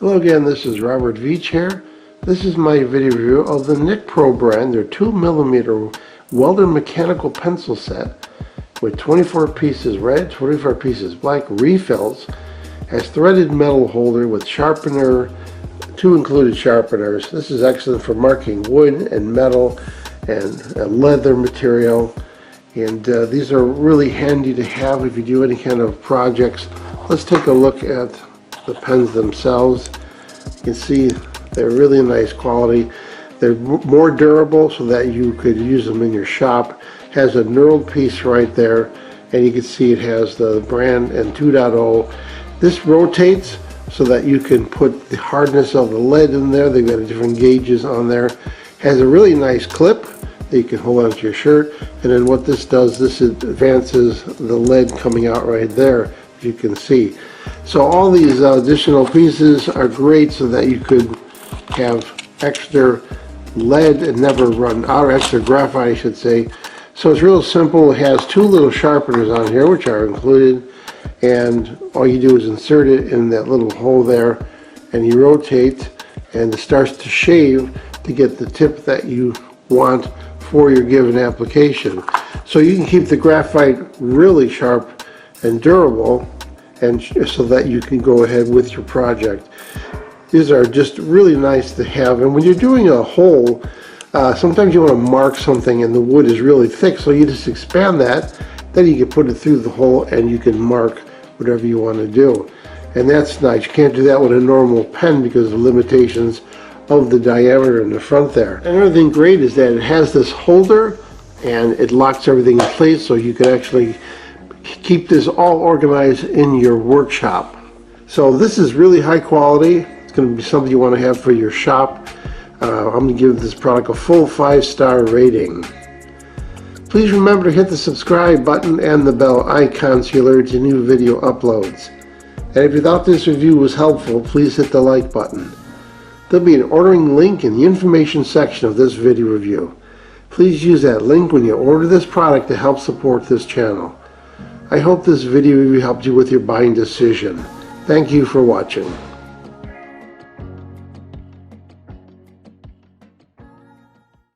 Hello again, this is Robert Veach here. This is my video review of the Nicpro brand, their 2mm Welder Mechanical Pencil Set with 24 pieces red, 24 pieces black, refills, has threaded metal holder with sharpener, 2 included sharpeners. This is excellent for marking wood and metal and leather material, and these are really handy to have if you do any kind of projects. Let's take a look at the pens themselves. You can see they're really nice quality. They're more durable so that you could use them in your shop. Has a knurled piece right there, and you can see it has the brand and 2.0. This rotates so that you can put the hardness of the lead in there. They've got different gauges on there. Has a really nice clip that you can hold onto your shirt, and then what this does, this advances the lead coming out right there, as you can see. So all these additional pieces are great so that you could have extra lead and never run out, or extra graphite I should say. So it's real simple. It has 2 little sharpeners on here which are included, and all you do is insert it in that little hole there and you rotate, and it starts to shave to get the tip that you want for your given application. So you can keep the graphite really sharp and durable, and so that you can go ahead with your project. These are just really nice to have, and when you're doing a hole, sometimes you want to mark something and the wood is really thick, so you just expand that, then you can put it through the hole and you can mark whatever you want to do. And that's nice. You can't do that with a normal pen because of the limitations of the diameter in the front there. And another thing great is that it has this holder and it locks everything in place, so you can actually keep this all organized in your workshop. So this is really high quality. It's going to be something you want to have for your shop. I'm going to give this product a full 5-star rating. Please remember to hit the subscribe button and the bell icon so you alert to new video uploads. And if you thought this review was helpful, please hit the like button. There'll be an ordering link in the information section of this video review. Please use that link when you order this product to help support this channel. I hope this video review helped you with your buying decision. Thank you for watching.